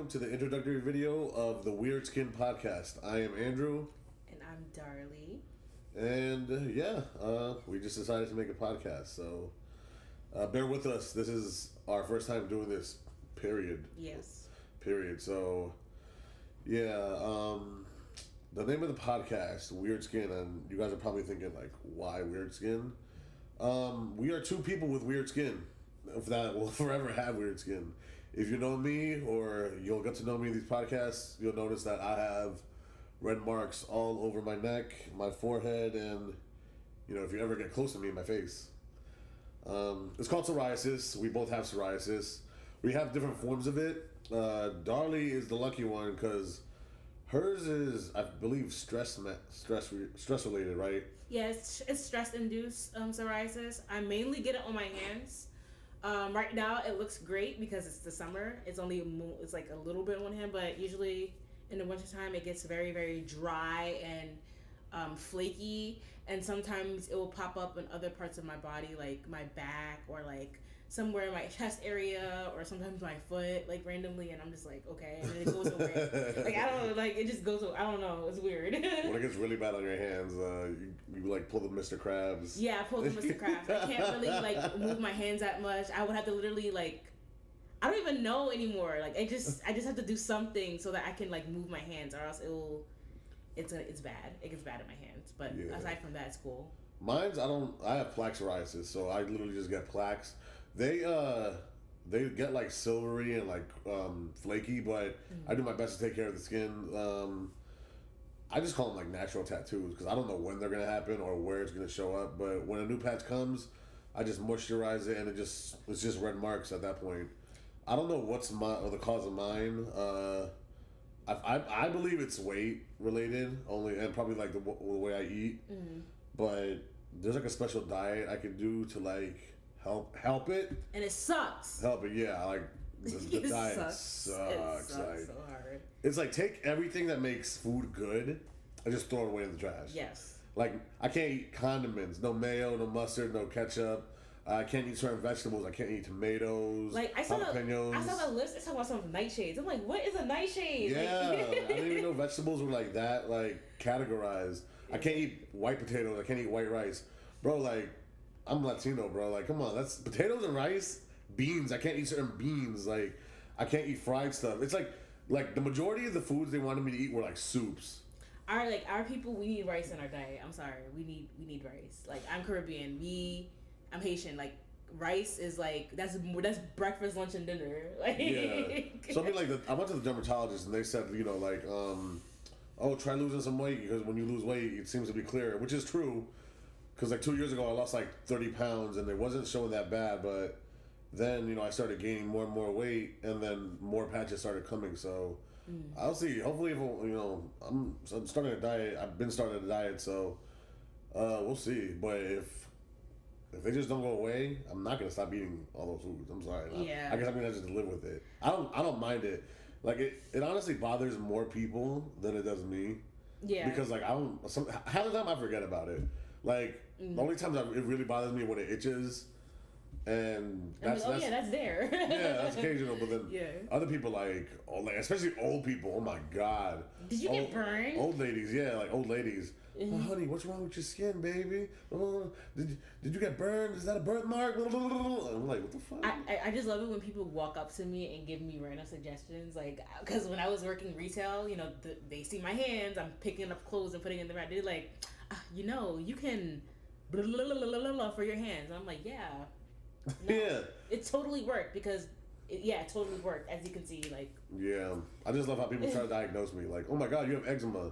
welcome to the introductory video of the Weird Skin Podcast. I am Andrew. And I'm Darlie. And we just decided to make a podcast, so bear with us. This is our first time doing this, period. Yes. Period. So, the name of the podcast, Weird Skin, and you guys are probably thinking, like, why Weird Skin? We are two people with weird skin that will forever have weird skin. If you know me, or you'll get to know me in these podcasts, you'll notice that I have red marks all over my neck, my forehead, and, if you ever get close to me, my face. It's called psoriasis. We both have psoriasis. We have different forms of it. Darlie is the lucky one because hers is, I believe, stress related, right? Yeah, it's stress-induced psoriasis. I mainly get it on my hands. Right now, it looks great because it's the summer. It's like a little bit on one hand, but usually in the wintertime, it gets very, very dry and flaky. And sometimes it will pop up in other parts of my body, like my back or like somewhere in my chest area, or sometimes my foot, like randomly. And I'm just like, okay, and then it goes away. Like, I don't know, like it just goes away. I don't know. It's weird. When it gets really bad on your hands, you like pull the Mr. Krabs. Yeah, I pull the Mr. Krabs. I can't really like move my hands that much. I would have to literally like, I don't even know anymore. Like I just have to do something so that I can like move my hands, or else it's bad. It gets bad in my hands. But aside from that, it's cool. Mine's I have plaque psoriasis, so I literally just get plaques. They get like silvery and like flaky, but I do my best to take care of the skin. I just call them like natural tattoos because I don't know when they're gonna happen or where it's gonna show up. But when a new patch comes, I just moisturize it, and it's just red marks at that point. I don't know what's the cause of mine. I believe it's weight related only, and probably like the way I eat. But there's like a special diet I could do to like help it. And it sucks. Help it, yeah. Like the diet sucks. It sucks like, so hard. It's like take everything that makes food good and just throw it away in the trash. Yes. Like I can't eat condiments, no mayo, no mustard, no ketchup. I can't eat certain vegetables. I can't eat tomatoes. Like I saw the list. It's talking about some nightshades. I'm like, what is a nightshade? Yeah, I didn't even know vegetables were like that, like categorized. I can't eat white potatoes. I can't eat white rice, bro. Like I'm Latino, bro. Like come on, that's potatoes and rice, beans. I can't eat certain beans. Like I can't eat fried stuff. It's like the majority of the foods they wanted me to eat were like soups. Our people, we need rice in our diet. I'm sorry, we need rice. Like I'm Caribbean. I'm Haitian. Like rice is like that's breakfast, lunch, and dinner. Like yeah. So I mean, I went to the dermatologist and they said try losing some weight because when you lose weight it seems to be clearer, which is true. Because like 2 years ago I lost like 30 pounds and it wasn't showing that bad, but then I started gaining more and more weight and then more patches started coming. So I'll see. Hopefully, if I'm starting a diet. I've been starting a diet, so we'll see. But if they just don't go away, I'm not gonna stop eating all those foods. I'm sorry. Yeah. I guess I'm gonna just live with it. I don't mind it. Like it honestly bothers more people than it does me. Yeah. Because like half the time I forget about it. Like the only times it really bothers me when it itches. And that's there. Yeah, that's occasional. But then other people like especially old people. Oh my god! Did you get burned? Old ladies, yeah, like old ladies. Oh, honey, what's wrong with your skin, baby? Did you get burned? Is that a birthmark? I'm like, what the fuck? I just love it when people walk up to me and give me random suggestions. Like, because when I was working retail, they see my hands. I'm picking up clothes and putting in the rack. They're like, you can for your hands. And I'm like, yeah. No, yeah, it totally worked because it totally worked, as you can see. Like, yeah, I just love how people try to diagnose me. Like, oh my god, you have eczema.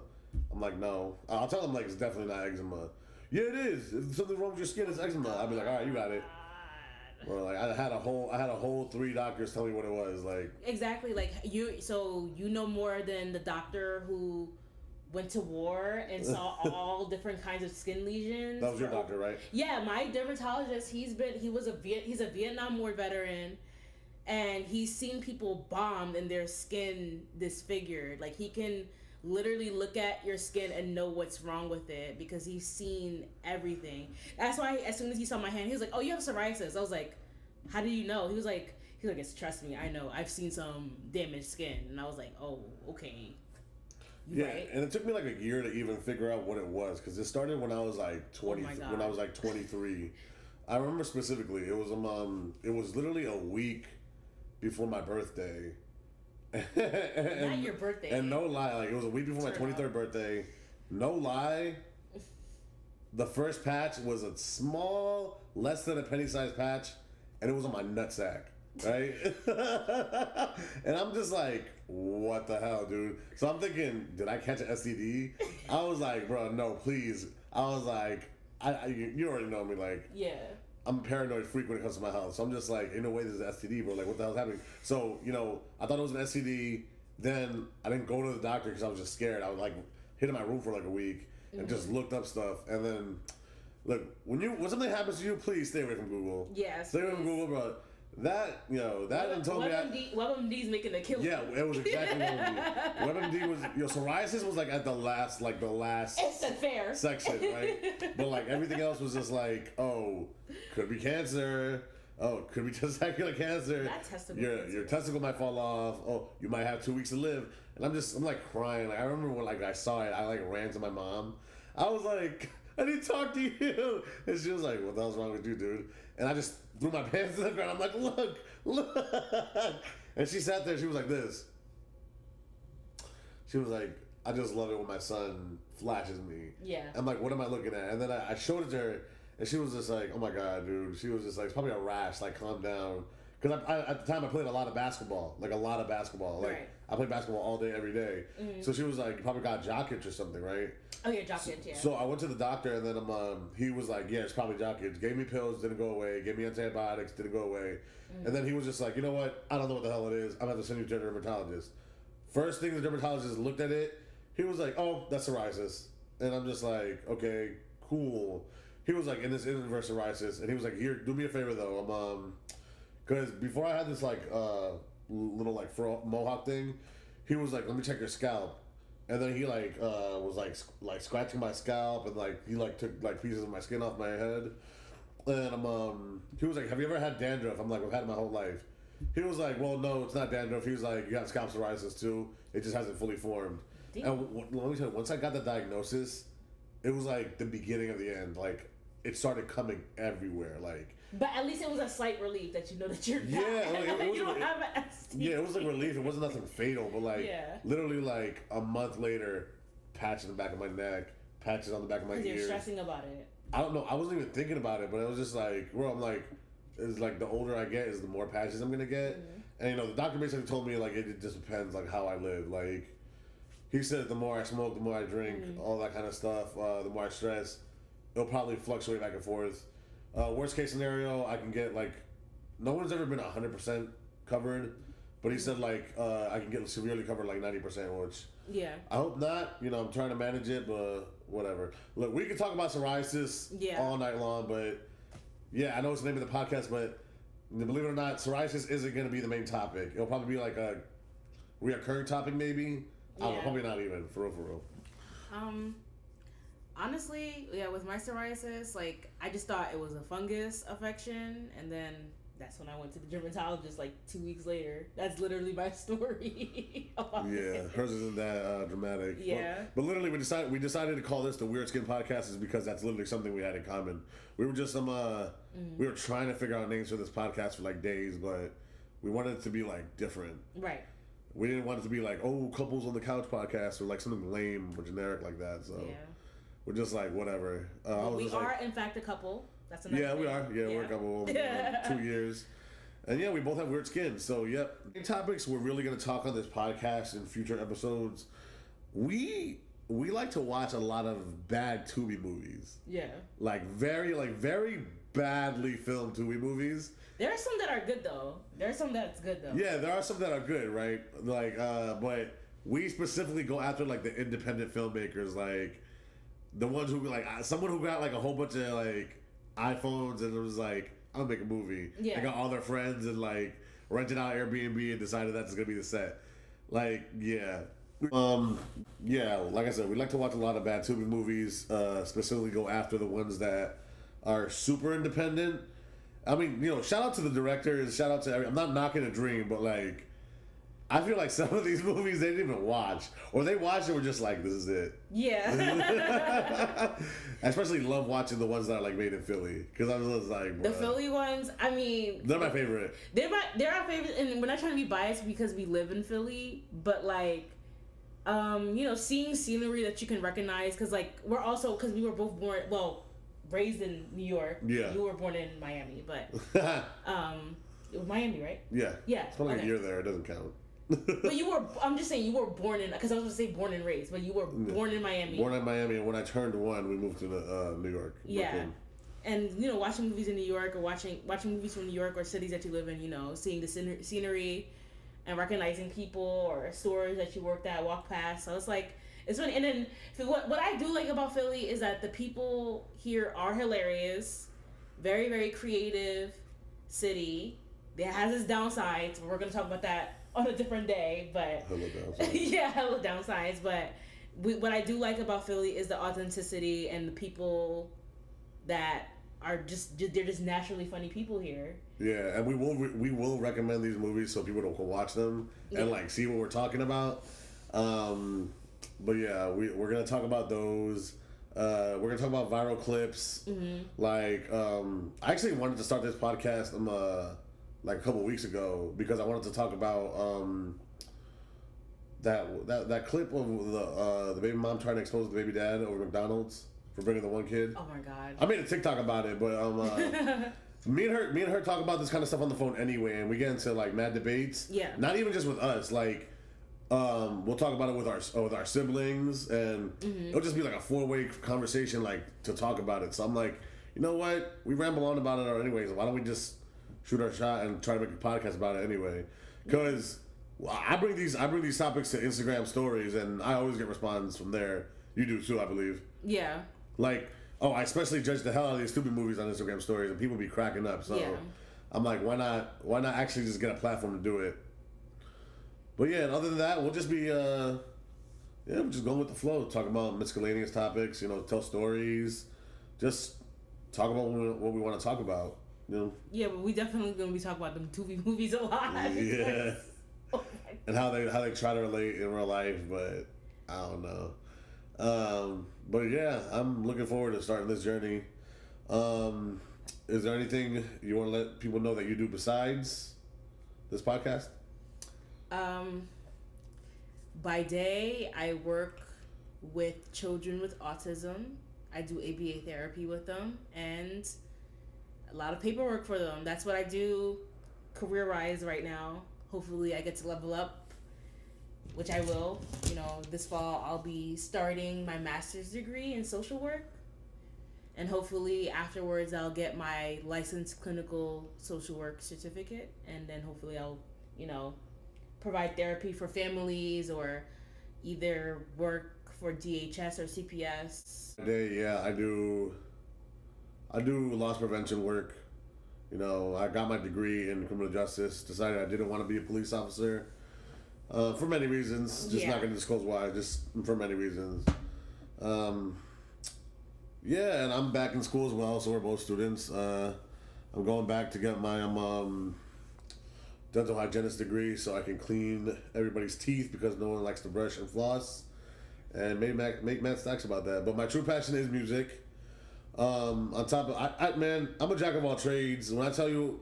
I'm like, no. I'll tell them like it's definitely not eczema. Yeah, it is. If something wrong with your skin, it's eczema. I'll be like, all right, you got it. Or like I had a whole 3 doctors tell me what it was. Like exactly, like you know more than the doctor who went to war and saw all different kinds of skin lesions. That was your doctor, right? Yeah, my dermatologist. He's a Vietnam War veteran, and he's seen people bombed and their skin disfigured. Like he can literally look at your skin and know what's wrong with it because he's seen everything. That's why as soon as he saw my hand, he was like, "Oh, you have psoriasis." I was like, "How do you know?" He was like, He's like, it's trust me, I know. I've seen some damaged skin, and I was like, oh, okay. Yeah, Right. and it took me like a year to even figure out what it was because it started when I was like 20. Oh my God. When I was like 23, I remember specifically. It was literally a week before my birthday. Not your birthday. And no lie, like it was a week before my Turn 23rd out. birthday. No lie, the first patch was a small, less than a penny-sized patch, and it was on my nutsack. Right? And I'm just like, what the hell, dude? So I'm thinking, did I catch an STD? I was like, bro, no, please. I was like, you already know me, like, Yeah. I'm a paranoid freak when it comes to my health. So I'm just like, ain't no way this is an STD, bro. Like, what the hell's happening? So, I thought it was an STD. Then I didn't go to the doctor because I was just scared. I was like, hid in my room for like a week and just looked up stuff. And then, look, when something happens to you, please stay away from Google. Yes. Stay away from Google, bro. That done told me WebMD's making the kill. yeah, it was exactly WebMD. WebMD was, psoriasis was like at the last It's fair. section, right? But like everything else was just like, oh, could be cancer. Oh, could be testicular cancer. That testicle Your cancer. testicle might fall off. Oh, you might have 2 weeks to live. And I'm like crying. Like I remember when like I saw it, I like ran to my mom. I was like, I need to talk to you. And she was like, what the hell's wrong with you, dude? And I just threw my pants to the ground. I'm like, look. And she sat there. She was like this. She was like, I just love it when my son flashes me. Yeah. I'm like, what am I looking at? And then I showed it to her, and she was just like, oh my God, dude. She was just like, it's probably a rash. Like, calm down. Because at the time, I played a lot of basketball. Like, Right. I played basketball all day, every day. So she was like, you probably got jock itch or something, right? Oh, yeah, jock itch, yeah. So I went to the doctor, and then he was like, yeah, it's probably jock itch. Gave me pills, didn't go away. Gave me antibiotics, didn't go away. And then he was just like, you know what? I don't know what the hell it is. I'm going to have to send you to a dermatologist. First thing the dermatologist looked at it, he was like, oh, that's psoriasis. And I'm just like, okay, cool. He was like, and it's inverse psoriasis. And he was like, here, do me a favor, though. Because before I had this, like, little, like, mohawk thing, he was like, let me check your scalp. And then he like was like scratching my scalp and like he like took like pieces of my skin off my head. And he was like, have you ever had dandruff? I'm like, I've had it my whole life. He was like, well, no, it's not dandruff. He was like, you have scalp psoriasis too. It just hasn't fully formed. Damn. And let me tell you, once I got the diagnosis, it was like the beginning of the end. Like it started coming everywhere. Like But at least it was a slight relief that you know that you're not. Yeah, like, it was you don't a- have an STD. yeah, it was like relief. It wasn't nothing fatal, but like Yeah. literally like a month later, patch in the back of my neck, patches on the back of my Because you're ears. stressing about it. I don't know. I wasn't even thinking about it, but it was just like, bro, I'm like, it's like the older I get, is the more patches I'm gonna get. And the doctor basically told me like it just depends like how I live. Like he said, the more I smoke, the more I drink, all that kind of stuff. The more I stress, it'll probably fluctuate back and forth. Worst case scenario, I can get like, no one's ever been 100% covered, but he said like I can get severely covered like 90%, which Yeah. I hope not. I'm trying to manage it, but whatever. Look, we can talk about psoriasis Yeah. all night long, but yeah, I know it's the name of the podcast, but believe it or not, psoriasis isn't going to be the main topic. It'll probably be like a reoccurring topic, maybe. I don't know, Yeah. probably not even, for real. Honestly, yeah, with my psoriasis, like I just thought it was a fungus affection, and then that's when I went to the dermatologist like 2 weeks later. That's literally my story. about Yeah, it. hers isn't that dramatic. Yeah. But literally, we decided to call this the Weird Skin Podcast is because that's literally something we had in common. We were just we were trying to figure out names for this podcast for like days, but we wanted it to be like different. Right. We didn't want it to be like, oh, couples on the couch podcast or like something lame or generic like that. So Yeah. we're just like, whatever. I was We just are, like, in fact, a couple. That's another yeah, we thing. are. Yeah, we're a couple. 2 years. And yeah, we both have weird skin. So, yep. Topics we're really going to talk on this podcast in future episodes. We like to watch a lot of bad Tubi movies. Yeah. Like very badly filmed Tubi movies. There are some that are good though. There's some that's good though. Yeah, there are some that are good, right? Like, but we specifically go after like the independent filmmakers, like the ones who like someone who got like a whole bunch of like iPhones and it was like, I'll make a movie. Yeah. They got all their friends and like rented out Airbnb and decided that's gonna be the set. Like, yeah. Yeah, like I said, we like to watch a lot of bad Tubi movies, specifically go after the ones that are super independent. I mean, shout out to the directors, shout out to I'm not knocking a dream, but like, I feel like some of these movies they didn't even watch, or they watched and were just like, "This is it." Yeah. I especially love watching the ones that are like made in Philly because I was just like, the Philly ones. I mean, they're my favorite. They're our favorite, and we're not trying to be biased because we live in Philly, but like, seeing scenery that you can recognize because like because we were both raised in New York. Yeah. You were born in Miami, but it was Miami, right? Yeah. Yeah. It's only a year there. It doesn't count. But I'm just saying you were born in, because I was going to say born and raised, but you were born in Miami. Born in Miami, and when I turned 1, we moved to New York. Yeah. Brooklyn. And, watching movies in New York or watching movies from New York or cities that you live in, seeing the scenery and recognizing people or stores that you walked past. So it's like, it's funny. And then what I do like about Philly is that the people here are hilarious, very, very creative city. It has its downsides, but we're going to talk about that on a different day, but hella downsides. Yeah, hella downsides. But what I do like about Philly is the authenticity and the people that are they're just naturally funny people here. Yeah, and we will recommend these movies so people can watch them and like see what we're talking about. But yeah, we're gonna talk about those. We're gonna talk about viral clips. Mm-hmm. Like, I actually wanted to start this podcast like a couple weeks ago because I wanted to talk about that clip of the baby mom trying to expose the baby dad over McDonald's for bringing the one kid. Oh my god! I made a TikTok about it, but me and her talk about this kind of stuff on the phone anyway, and we get into like mad debates. Yeah. Not even just with us, like. We'll talk about it with our siblings, and it'll just be like a 4-way conversation, like to talk about it. So I'm like, you know what? We ramble on about it anyways. Why don't we just shoot our shot and try to make a podcast about it anyway? Because I bring these topics to Instagram stories, and I always get responses from there. You do too, I believe. Yeah. Like, I especially judge the hell out of these stupid movies on Instagram stories, and people be cracking up. So I'm like, why not actually just get a platform to do it? But yeah, and other than that, we'll just be we're just going with the flow, talk about miscellaneous topics, tell stories, just talk about what we want to talk about, Yeah, but we definitely gonna be talking about them Tubi movies a lot. Yeah. And how they try to relate in real life, but I don't know. But yeah, I'm looking forward to starting this journey. Is there anything you want to let people know that you do besides this podcast? By day, I work with children with autism. I do ABA therapy with them and a lot of paperwork for them. That's what I do career-wise right now. Hopefully I get to level up, which I will. This fall I'll be starting my master's degree in social work. And hopefully afterwards I'll get my licensed clinical social work certificate. And then hopefully I'll, provide therapy for families or either work for DHS or CPS. Yeah, I do loss prevention work. I got my degree in criminal justice, decided I didn't want to be a police officer for many reasons. Just not going to disclose why, just for many reasons. Yeah, and I'm back in school as well, so we're both students. I'm going back to get my dental hygienist degree so I can clean everybody's teeth because no one likes to brush and floss, and make mad stacks about that. But my true passion is music. On top of I'm a jack of all trades. When I tell you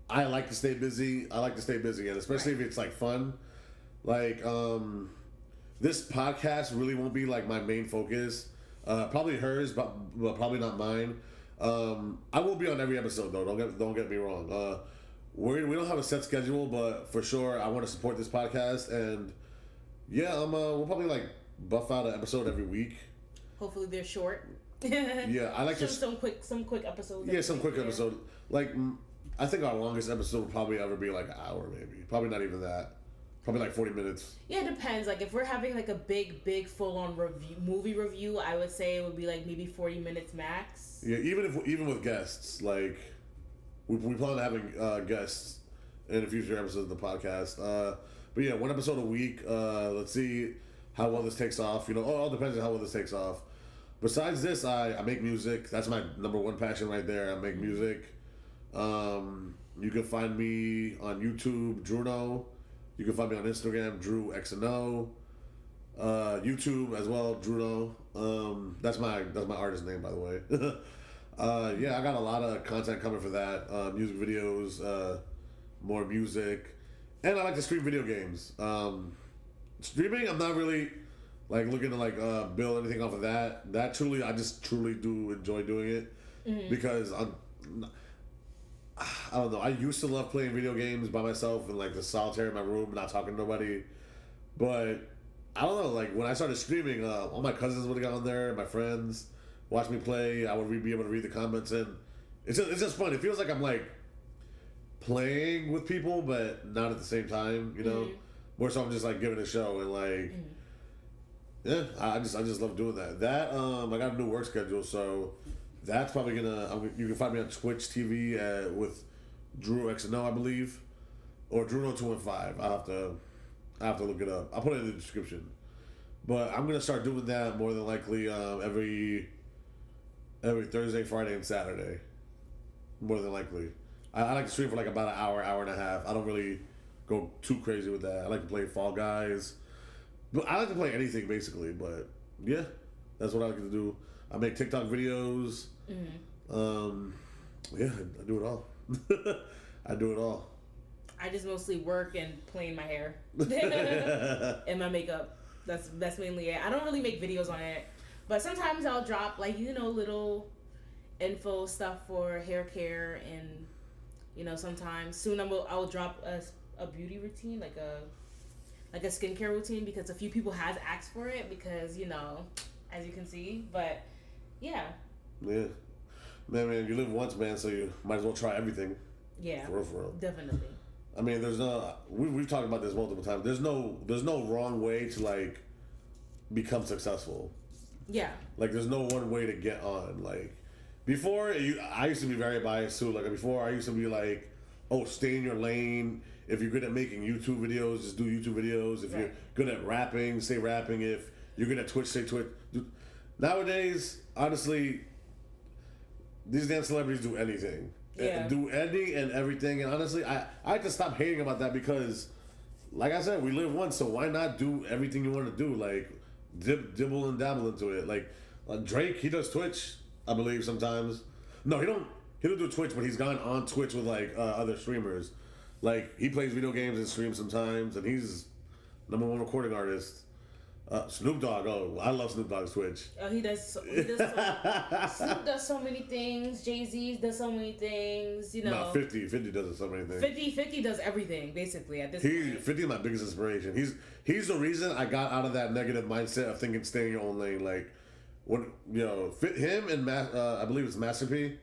I like to stay busy, and especially if it's like fun. Like this podcast really won't be like my main focus. Probably hers, but probably not mine. I will be on every episode though. Don't get me wrong. We don't have a set schedule, but for sure I want to support this podcast, and yeah, we'll probably like buff out an episode every week. Hopefully they're short. Yeah, I like some quick episodes. Yeah, some quick episode. Like I think our longest episode will probably ever be like an hour, maybe. Probably not even that. Probably like 40 minutes. Yeah, it depends. Like if we're having like a big full-on movie review, I would say it would be like maybe 40 minutes max. Yeah, even with guests, like we plan on having guests in a future episodes of the podcast. But yeah, one episode a week. Let's see how well this takes off. It all depends on how well this takes off. Besides this, I make music. That's my number one passion right there. I make music. You can find me on YouTube, Druno. You can find me on Instagram, Drew XNO. YouTube as well, Druno. That's my artist name, by the way. Yeah, I got a lot of content coming for that. Music videos, more music, and I like to stream video games. Streaming, I'm not really like looking to like build anything off of that. I just truly do enjoy doing it because I don't know. I used to love playing video games by myself and like the solitaire in my room, not talking to nobody. But I don't know. Like when I started streaming, all my cousins would have got on there, my friends watch me play. I would be able to read the comments, and it's just fun. It feels like I'm like playing with people, but not at the same time. You know, more so I'm just like giving a show and like. Yeah, I just love doing that. I got a new work schedule, so that's probably gonna. You can find me on Twitch TV with Drew XNO, I believe, or Druno215. I have to look it up. I'll put it in the description. But I'm gonna start doing that more than likely every Thursday, Friday, and Saturday. More than likely, I like to stream for like about an hour and a half. I don't really go too crazy with that. I like to play Fall Guys. But I like to play anything basically, but yeah, that's what I like to do. I make TikTok videos. Yeah, I do it all. I do it all. I just mostly work and play my hair and my makeup. That's mainly it. I don't really make videos on it, but sometimes I'll drop like little info stuff for hair care, and sometimes soon I'll drop a beauty routine like a skincare routine because a few people has asked for it because as you can see, but yeah. Man, you live once, man, so you might as well try everything. Yeah, for real. Definitely. I mean, there's no we've talked about this multiple times. There's no wrong way to like become successful. Yeah, like there's no one way to get on. Like before, I used to be very biased too. Like before, I used to be like, oh, stay in your lane. If you're good at making YouTube videos, just do YouTube videos. If you're good at rapping, stay rapping. If you're good at Twitch, stay Twitch. Nowadays, honestly, these damn celebrities do anything. Yeah. Do any and everything. And honestly, I have to stop hating about that because, like I said, we live once, so why not do everything you want to do? Like, dibble and dabble into it. Like, Drake, he does Twitch, I believe, sometimes. No, he don't do Twitch, but he's gone on Twitch with, like, other streamers. Like, he plays video games and streams sometimes, and he's #1 recording artist. Snoop Dogg, I love Snoop Dogg's Twitch. Oh, he does Snoop does so many things. Jay-Z does so many things, No, 50 does so many things. 50 does everything, basically, at this point. 50 is my biggest inspiration. He's the reason I got out of that negative mindset of thinking stay in your own lane. Like, when, him and I believe it's Master P,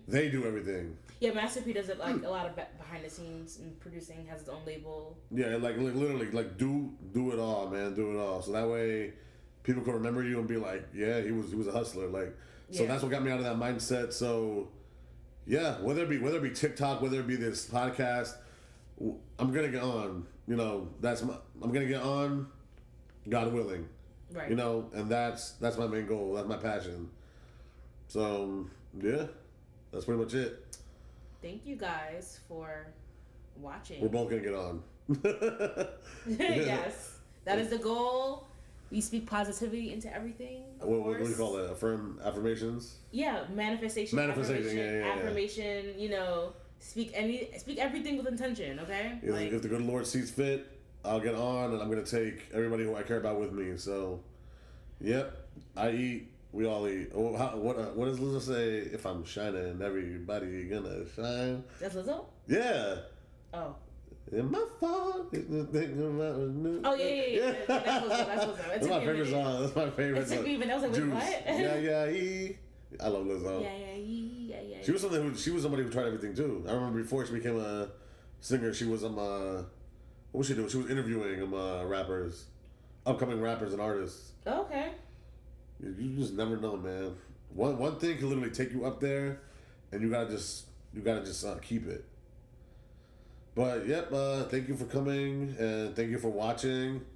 they do everything. Yeah, Master P does it like a lot of behind the scenes and producing, has his own label. Yeah, like literally, like do it all, man, do it all. So that way, people can remember you and be like, yeah, he was a hustler. Like, so that's what got me out of that mindset. So, yeah, whether it be TikTok, whether it be this podcast, I'm gonna get on. I'm gonna get on, God willing. Right. And that's my main goal. That's my passion. So yeah, that's pretty much it. Thank you guys for watching. We're both gonna get on. Yes, that is the goal. We speak positivity into everything. What do you call that? Affirmations? Yeah, manifestation. Affirmation. Speak everything with intention. Okay. If the good Lord sees fit, I'll get on, and I'm gonna take everybody who I care about with me. So, yep, I eat. We all eat. What does Lizzo say? If I'm shining, everybody gonna shine. That's Lizzo? Yeah. Oh. In my fault. Oh, yeah. That's Lizzo. That's my favorite song. That's my favorite song. It took me even. I was like, wait, what? I love Lizzo. Yeah. She was somebody who tried everything too. I remember before she became a singer, she was what was she doing? She was interviewing rappers, upcoming rappers and artists. Oh, okay. You just never know, man. One thing can literally take you up there, and you gotta just keep it. But yep, thank you for coming and thank you for watching.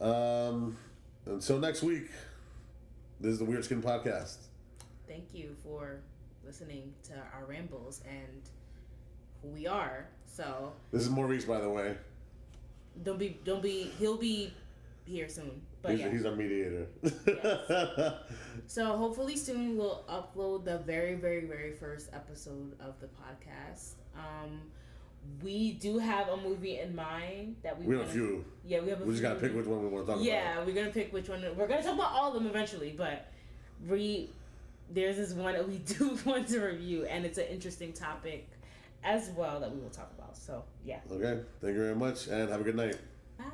Until next week, this is the Weird Skin Podcast. Thank you for listening to our rambles and who we are. So this is Maurice, by the way. Don't be. He'll be here soon. But He's our mediator. Yes. So hopefully soon we'll upload the very, very, very first episode of the podcast. We do have a movie in mind that we have a few. Yeah, we have a few. We just gotta pick which one we want to talk about. Yeah, we're gonna pick which one. We're gonna talk about all of them eventually, but there's this one that we do want to review, and it's an interesting topic as well that we will talk about. So yeah. Okay. Thank you very much, and have a good night. Bye.